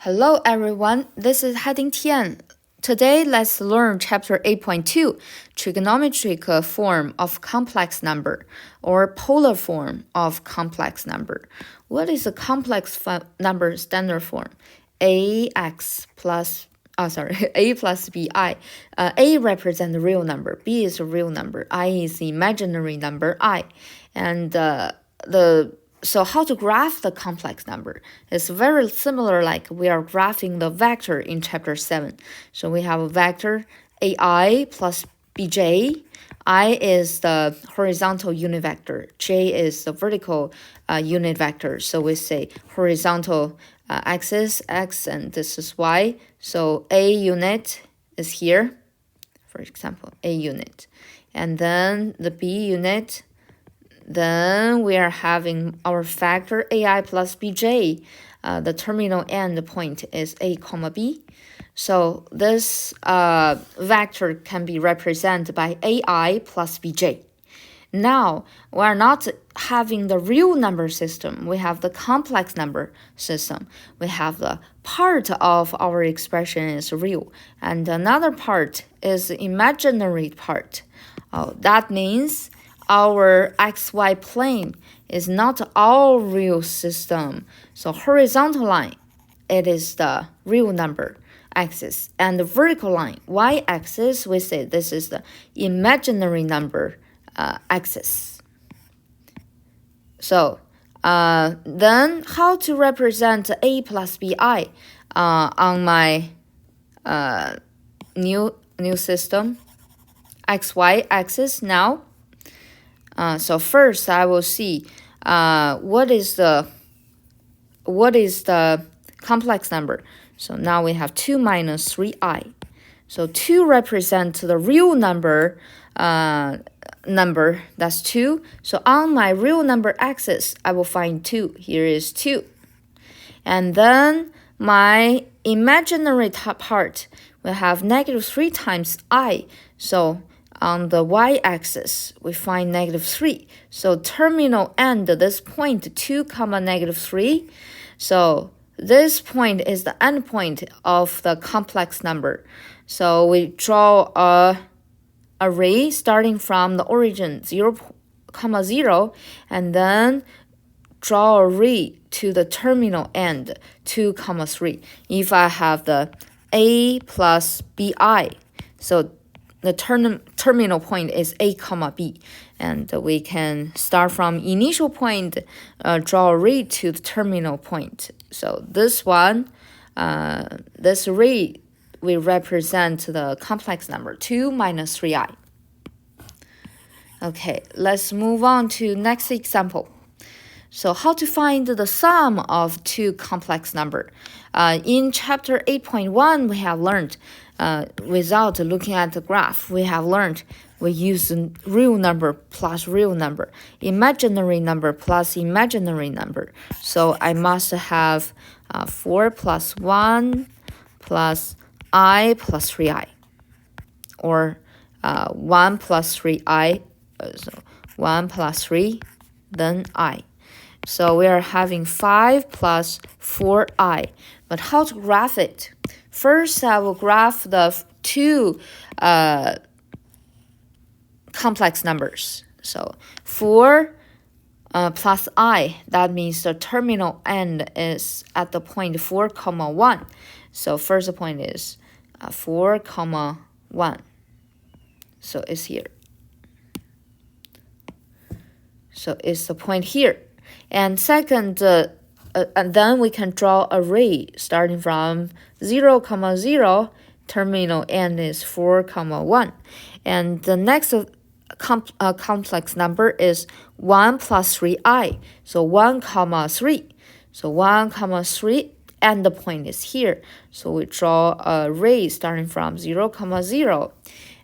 Hello everyone, this is Heading Tian. Today let's learn chapter 8.2, trigonometric form of complex number or polar form of complex number. What is a complex number standard form? A plus bi. A represents the real number, b is a real number, I is the imaginary number I. And so how to graph the complex number? It's very similar like we are graphing the vector in chapter 7. So we have a vector AI plus bj. I is the horizontal unit vector. J is the vertical unit vector. So we say horizontal axis x and this is y. So A unit is here, for example, A unit. And then the B unit. Then we are having our factor AI plus bj. The terminal end point is a comma b. So this vector can be represented by AI plus bj. Now, we are not having the real number system. We have the complex number system. We have the part of our expression is real, and another part is imaginary part. That means our xy plane is not all real system. So horizontal line, it is the real number axis. And the vertical line, y-axis, we say this is the imaginary number axis. So then how to represent A plus bi on my new system, xy axis now? So first I will see what is the complex number. So now we have 2 minus 3i. So 2 represents the real number, that's 2. So on my real number axis, I will find 2. Here is 2. And then my imaginary part will have negative 3 times I. So on the y-axis, we find negative 3. So terminal end, this point, 2 comma negative 3. So this point is the end point of the complex number. So we draw a array starting from the origin 0, 0, and then draw a array to the terminal end 2, 3. If I have the A plus bi, so the terminal point is A comma B, and we can start from initial point, draw a array to the terminal point. So this one, this array will represent the complex number 2 minus 3i. Okay, let's move on to next example. So how to find the sum of two complex numbers? In chapter 8.1, we have learned, without looking at the graph, we have learned we use real number plus real number, imaginary number plus imaginary number. So I must have 4 plus 1 plus I plus 3i, or 1 plus 3i, so 1 plus 3, then I. So we are having 5 plus 4i. But how to graph it? First, I will graph the two complex numbers. So 4 plus I, that means the terminal end is at the point 4, 1. So first point is 4, 1. So it's here. So it's the point here. And second, and then we can draw an array starting from 0, 0, terminal end is 4, 1. And the next complex number is 1 plus 3i. So 1, 3. So 1, 3, and the point is here. So we draw an array starting from 0, 0.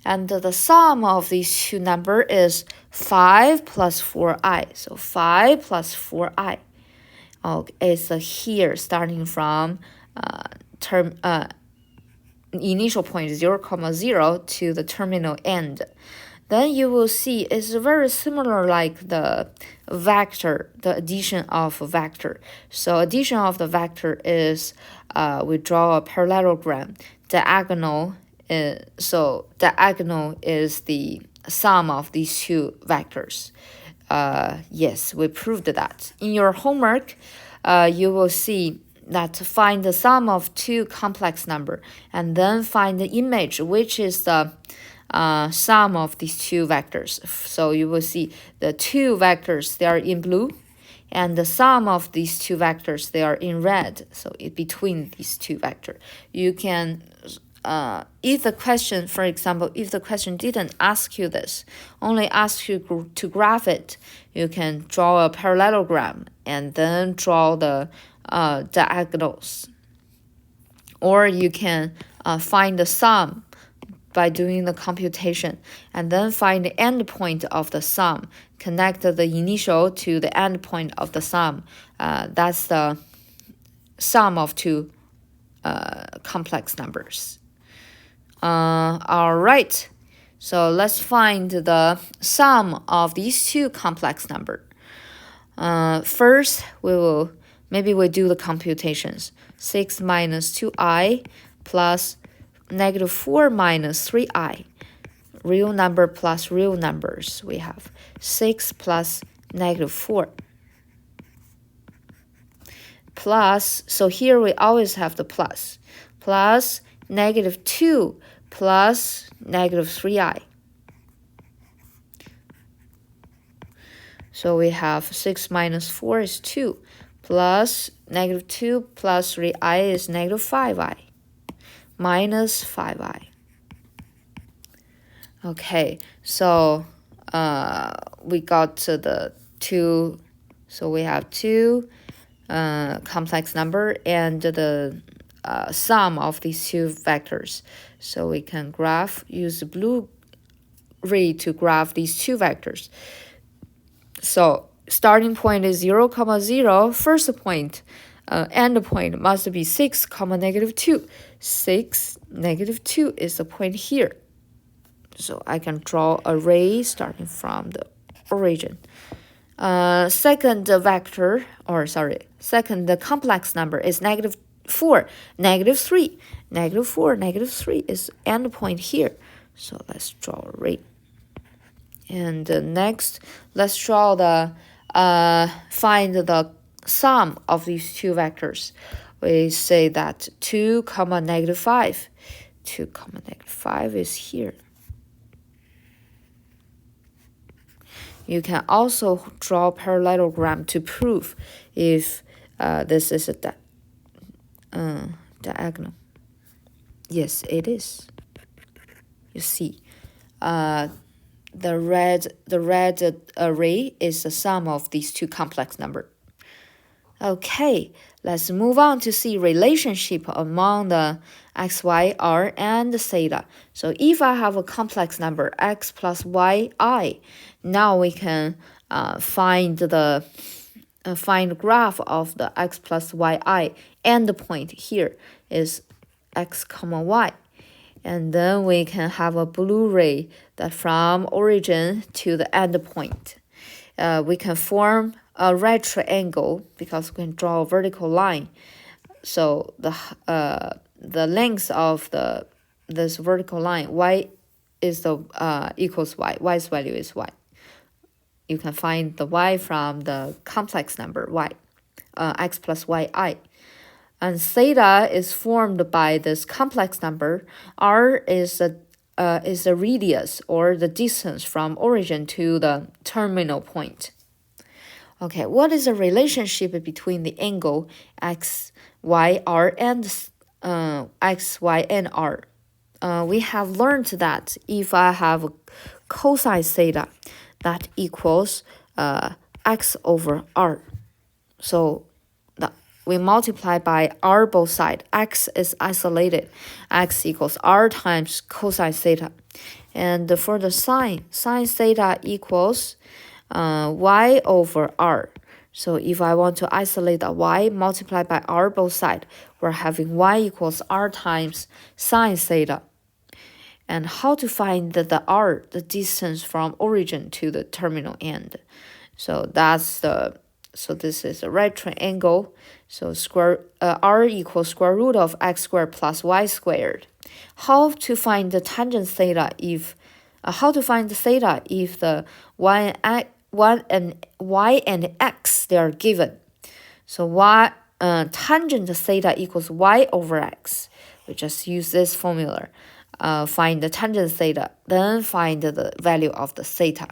And the sum of these two numbers is 5 plus 4i. So 5 plus 4i. It's here starting from initial point 0, 0 to the terminal end. then you will see it's very similar like the vector, the addition of a vector. So addition of the vector is we draw a parallelogram. Diagonal diagonal is the sum of these two vectors. Yes, we proved that. In your homework, you will see that find the sum of two complex number and then find the image, which is the sum of these two vectors. So you will see the two vectors, they are in blue, and the sum of these two vectors, they are in red. So between these two vectors, you can if the question, for example, if the question didn't ask you this, only ask you to graph it, you can draw a parallelogram and then draw the diagonals. Or you can find the sum by doing the computation and then find the end point of the sum, connect the initial to the end point of the sum. That's the sum of two complex numbers. All right, so let's find the sum of these two complex numbers. First, we do the computations. 6 minus 2i plus negative 4 minus 3i. Real number plus real numbers. We have 6 plus negative 4. Plus, so here we always have the plus. Plus negative 2 plus negative 3i. So we have 6 minus 4 is 2, plus negative 2 plus 3i is negative 5i, minus 5i. Okay, so we got to the two, so we have two complex number and the sum of these two vectors. So we can use the blue ray to graph these two vectors. So starting point is 0, 0. First point, end point must be 6, negative 2. 6, negative 2 is the point here. So I can draw a ray starting from the origin. Second complex number is negative 4, negative 3. Negative 4, negative 3 is end point here. So let's draw a ray. And next, let's draw find the sum of these two vectors. We say that 2, negative 5. 2, negative 5 is here. You can also draw a parallelogram to prove if this is a diagonal. Yes, it is. You see, the red array is the sum of these two complex numbers. Okay, let's move on to see relationship among the x, y, r, and theta. So if I have a complex number x plus y, I, now we can find the graph of the x plus y, I. End point here is x, y. And then we can have a blue ray that from origin to the end point. We can form a right triangle because we can draw a vertical line. So the length of this vertical line, y is the equals y. Y's value is y. You can find the y from the complex number y, x plus y, I. And theta is formed by this complex number. R is the radius or the distance from origin to the terminal point. Okay, what is the relationship between the angle x, y, r, and x, y, and r? We have learned that if I have cosine theta, that equals x over r. So we multiply by r both sides. X is isolated. X equals r times cosine theta. And for the sine theta equals y over r. So if I want to isolate the y, multiply by r both sides, we're having y equals r times sine theta. and how to find the r, the distance from origin to the terminal end. So this is a right triangle. So r equals square root of x squared plus y squared. How to find the tangent theta if how to find the theta if the y and x they are given. So tangent theta equals y over x. We just use this formula. Find the tangent theta, then find the value of the theta.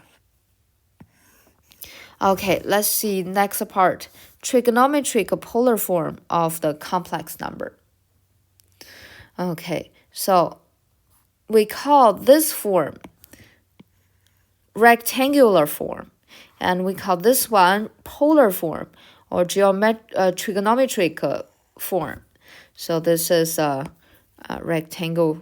Okay, let's see next part. Trigonometric polar form of the complex number. Okay, so we call this form rectangular form, and we call this one polar form or trigonometric form. So this is a rectangular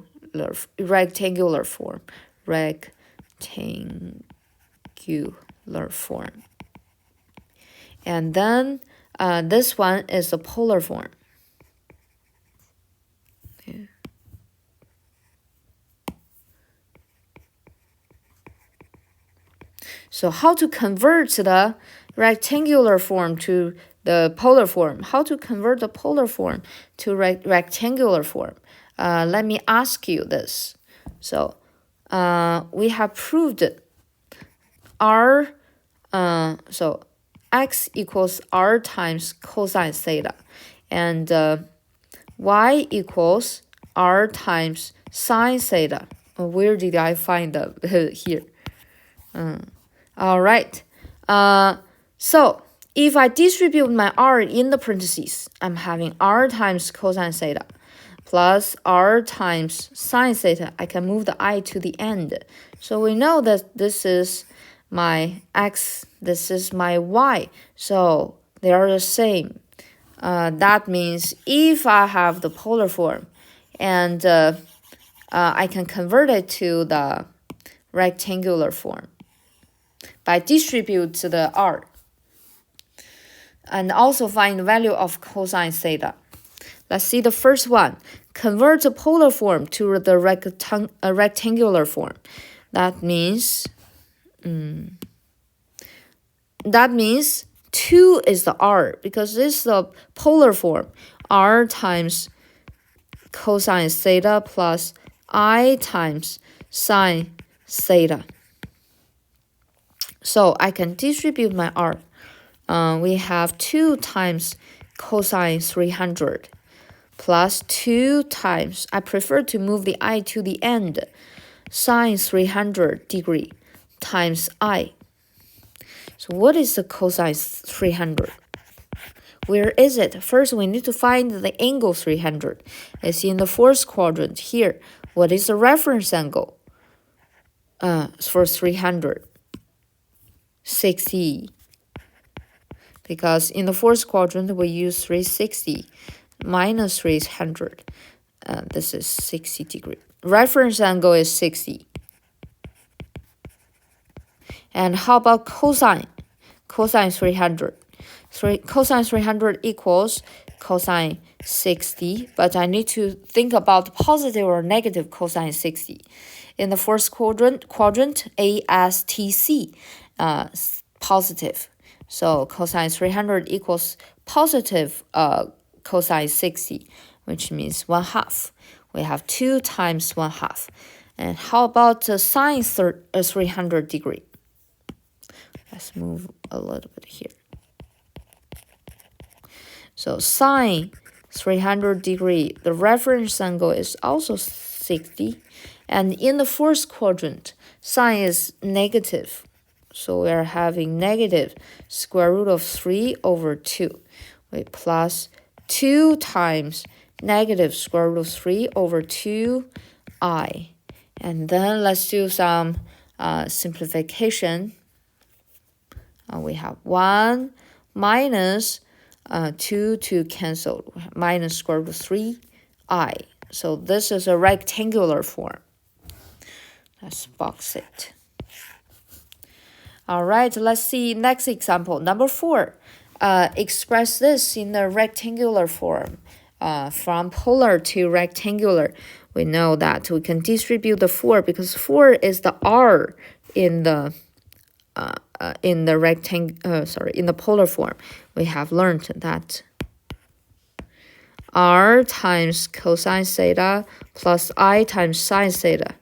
form. Rectangular form. And then this one is a polar form. Okay. So how to convert the rectangular form to the polar form? How to convert the polar form to rectangular form? Let me ask you this. So we have proved r, so x equals r times cosine theta, and y equals r times sine theta. Where did I find here? All right. So if I distribute my r in the parentheses, I'm having r times cosine theta plus r times sine theta. I can move the I to the end. So we know that this is my x, this is my y. So they are the same. That means if I have the polar form and I can convert it to the rectangular form by distribute the r and also find the value of cosine theta. Let's see the first one. Convert the polar form to the rectangular form. That means 2 is the r, because this is the polar form. R times cosine theta plus I times sine theta. So I can distribute my r. We have 2 times cosine 300 plus 2 times, I prefer to move the I to the end, sine 300 degree times I. So what is the cosine 300? Where is it? First, we need to find the angle 300. It's in the fourth quadrant here. What is the reference angle for 300? 60. Because in the fourth quadrant, we use 360 minus 300. This is 60 degree. Reference angle is 60. And how about cosine? Cosine 300. Cosine 300 equals cosine 60, but I need to think about positive or negative cosine 60. In the first quadrant ASTC, positive. So cosine 300 equals positive cosine 60, which means 1/2. We have 2 times 1/2. And how about sine 300 degree? Let's move a little bit here. So sine 300 degree, the reference angle is also 60. And in the first quadrant, sine is negative. So we are having negative square root of 3 over 2. Wait, plus 2 times negative square root of 3 over 2i. And then let's do some simplification. We have 1 minus 2 to cancel, minus square root of 3i. So this is a rectangular form. Let's box it. All right, let's see next example. Number 4. Express this in a rectangular form. from polar to rectangular, we know that we can distribute the 4 because 4 is the r in the in the polar form. We have learned that r times cosine theta plus I times sine theta.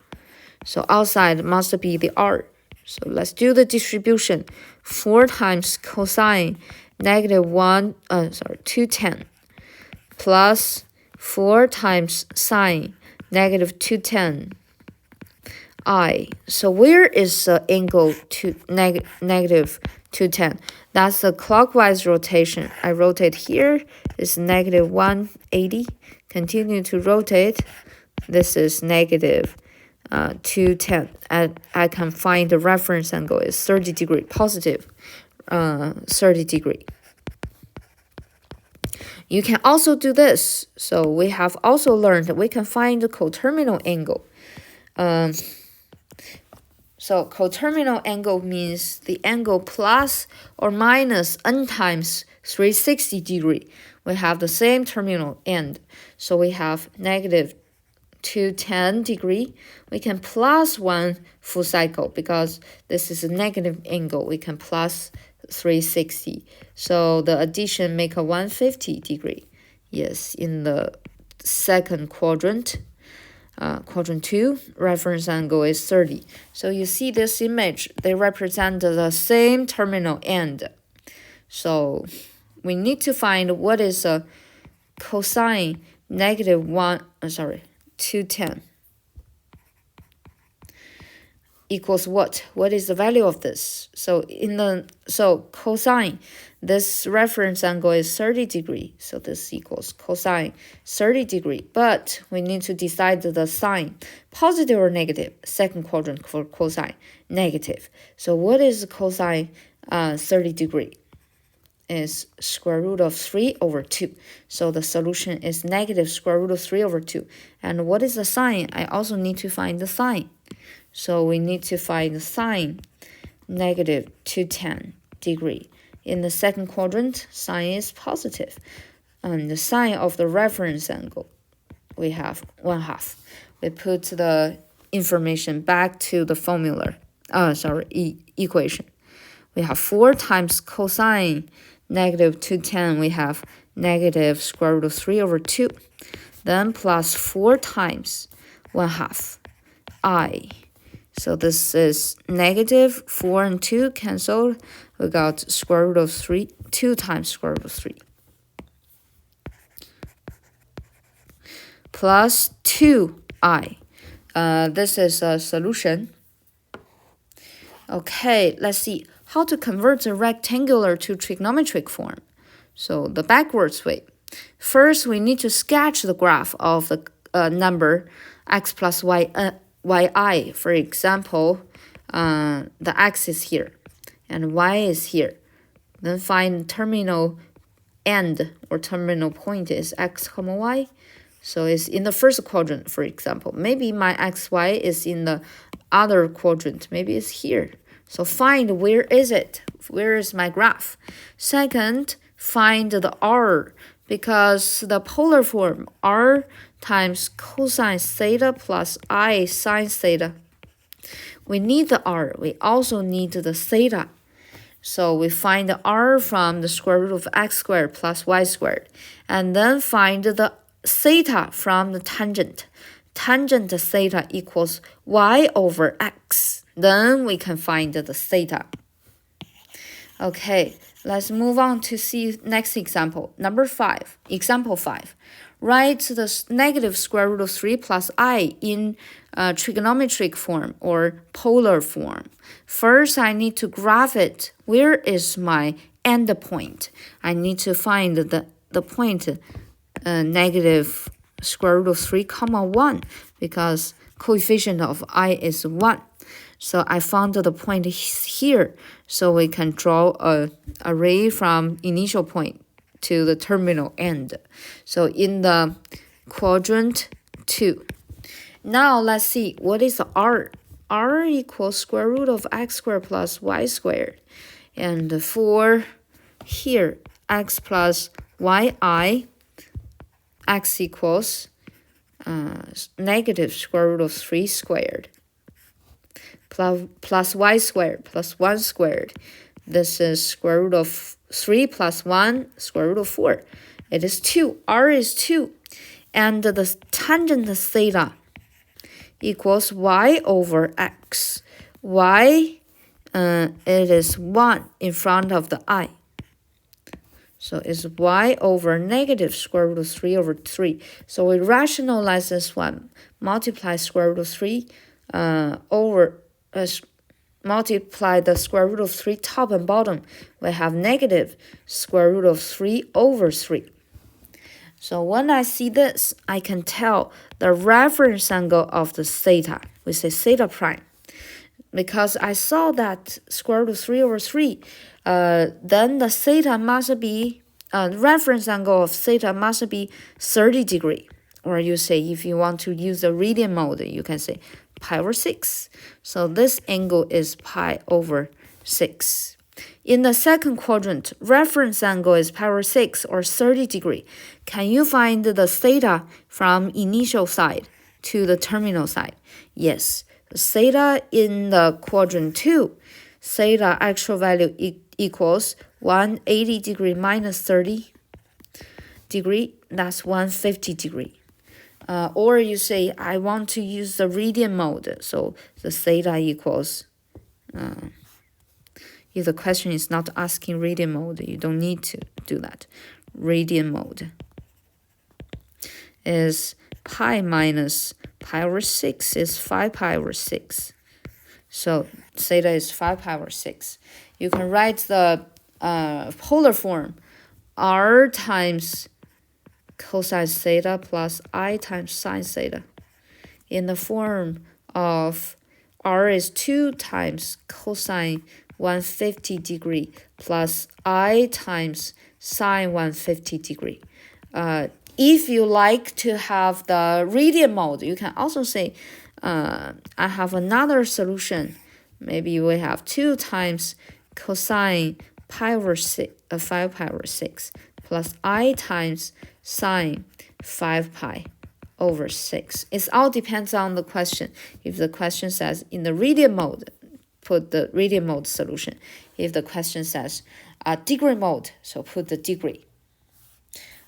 So outside must be the r. So let's do the distribution. 4 times cosine negative 210 plus 4 times sine negative 210 I. So where is the angle to negative 210? That's the clockwise rotation. I rotate here. It's negative 180. Continue to rotate. This is negative 210. And I can find the reference angle is 30 degree, positive 30 degree. You can also do this. So we have also learned that we can find the coterminal angle. So coterminal angle means the angle plus or minus n times 360 degree. We have the same terminal end. So we have negative 210 degree. We can plus 1 full cycle because this is a negative angle. We can plus 360. So the addition make a 150 degree. Yes, in the second quadrant. Quadrant 2, reference angle is 30. So you see this image, they represent the same terminal end. So we need to find what is a cosine negative 210 equals what? What is the value of this? So cosine, this reference angle is 30 degree. So this equals cosine 30 degree. But we need to decide the sign, positive or negative. Second quadrant for cosine, negative. So what is cosine 30 degree? Is square root of 3 over 2. So the solution is negative square root of 3 over 2. And what is the sign? I also need to find the sign. So we need to find the sine negative 210 degree. In the second quadrant, sine is positive. And the sine of the reference angle, we have 1/2. We put the information back to the formula, equation. We have 4 times cosine negative 210, we have negative square root of 3 over 2. Then plus 4 times 1/2 I. So this is negative 4 and 2 canceled. We got square root of 3, 2 times square root of 3. Plus 2i. This is a solution. Okay, let's see how to convert the rectangular to trigonometric form. So the backwards way. First, we need to sketch the graph of the number x plus yi. For example, the x is here and y is here. Then find terminal end or terminal point is x comma y. So it's in the first quadrant, for example. Maybe my xy is in the other quadrant. Maybe it's here. So find where is it? Where is my graph? Second, find the r, because the polar form r times cosine theta plus I sine theta. We need the r. We also need the theta. So we find the r from the square root of x squared plus y squared. And then find the theta from the tangent. Tangent theta equals y over x. Then we can find the theta. Okay, let's move on to see next example. Number 5, example 5. Write the negative square root of 3 plus I in trigonometric form or polar form. First, I need to graph it. Where is my end point? I need to find the point negative square root of 3 comma 1 because coefficient of I is 1. So I found the point here. So we can draw a array from initial point to the terminal end. So in the quadrant 2. Now let's see what is the r. R equals square root of x squared plus y squared. And for here, x plus yi, x equals negative square root of 3 squared plus y squared plus 1 squared. This is square root of 3 plus 1, square root of 4. It is 2. R is 2. And the tangent theta equals y over x. Y, it is 1 in front of the I. So it's y over negative square root of 3 over 3. So we rationalize this one. Multiply square root of 3 multiply the square root of 3 top and bottom. We have negative square root of 3 over 3. So when I see this, I can tell the reference angle of the theta. We say theta prime. Because I saw that square root of 3 over 3, then the theta must be, reference angle of theta must be 30 degree. Or you say, if you want to use the radian mode, you can say pi over 6. So this angle is pi over 6. In the second quadrant, reference angle is pi over 6 or 30 degree. Can you find the theta from initial side to the terminal side? Yes. Theta in the quadrant 2, theta actual value equals 180 degree minus 30 degree. That's 150 degree. Or you say, I want to use the radian mode. So the theta equals, if the question is not asking radian mode, you don't need to do that. Radian mode is pi minus pi over 6 is 5 pi over 6. So theta is 5 pi over 6. You can write the polar form, r times cosine theta plus I times sine theta, in the form of r is 2 times cosine 150 degree plus I times sine 150 degree. If you like to have the radian mode, you can also say, I have another solution. Maybe we have 2 times cosine pi over 6, 5 pi over 6 plus I times sine 5 pi over 6. It all depends on the question. If the question says in the radian mode, put the radian mode solution. If the question says degree mode, so put the degree.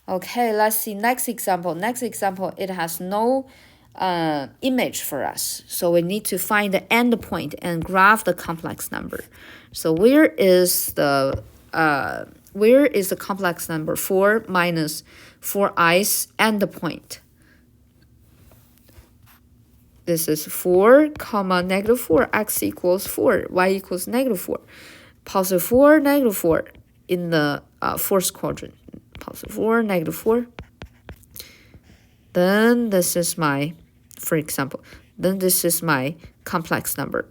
Okay, let's see next example. Next example, it has no image for us. So we need to find the endpoint and graph the complex number. So where is the complex number 4 minus 4i's endpoint? This is 4, comma, negative 4, x equals 4, y equals negative 4. Positive 4, negative 4 in the fourth quadrant. Positive 4, negative 4. Then this is my, for example, then this is my complex number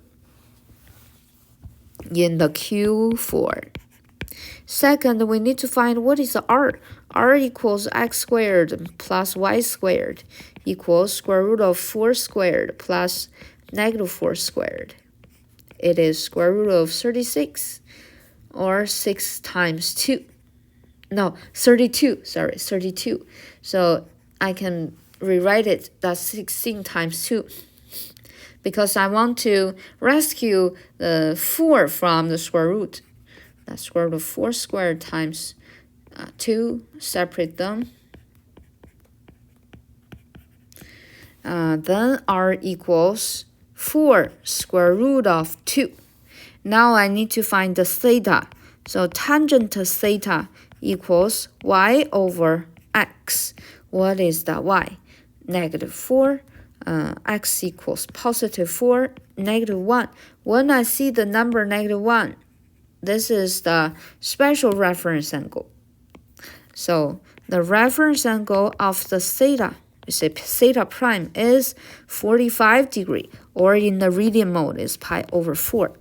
in the Q4. Second, we need to find what is the r. R equals x squared plus y squared equals square root of 4 squared plus negative 4 squared. It is square root of 36 or 6 times 2. No, 32, sorry, 32. So I can rewrite it, that's 16 times 2. Because I want to rescue the 4 from the square root. That's square root of 4 squared times 2, separate them. Then r equals 4 square root of 2. Now I need to find the theta. So tangent theta equals y over x. What is the y? Negative 4. X equals positive 4, negative 1. When I see the number negative 1, this is the special reference angle. So the reference angle of the theta, we say theta prime, is 45 degree, or in the radian mode is pi over 4.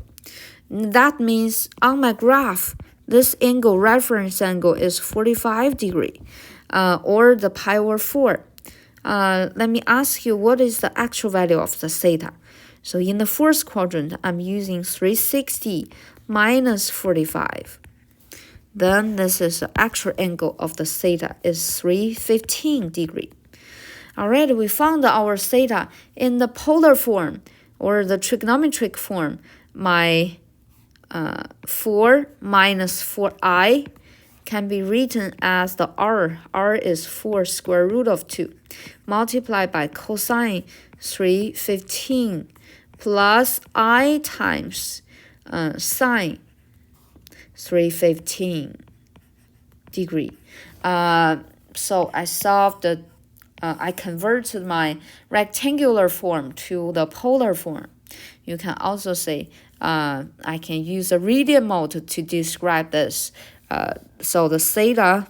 That means on my graph, this angle, reference angle, is 45 degree, or the pi over 4. Let me ask you, what is the actual value of the theta? So in the first quadrant, I'm using 360 minus 45. Then this is the actual angle of the theta is 315 degree. Alright, we found our theta in the polar form or the trigonometric form. My 4 minus 4i can be written as the r. R is 4 square root of 2 multiplied by cosine 315 plus I times sine 315 degree. So I solved the I converted my rectangular form to the polar form. You can also say I can use a radian mode to describe this. So the theta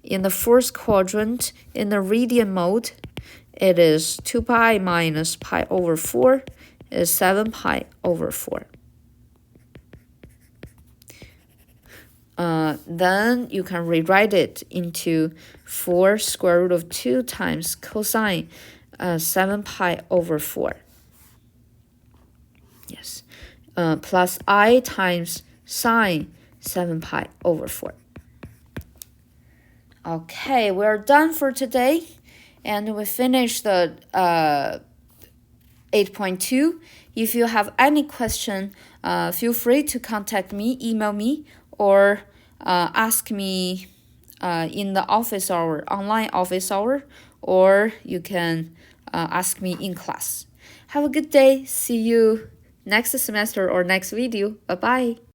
in the first quadrant in the radian mode, it is 2 pi minus pi over 4 is 7 pi over 4. Then you can rewrite it into 4 square root of 2 times cosine 7 pi over 4. Yes. Plus I times sine 7 pi over 4. Okay, we're done for today. And we finished the 8.2. If you have any question, feel free to contact me, email me, or ask me in the office hour, online office hour, or you can ask me in class. Have a good day. See you next semester or next video. Bye-bye.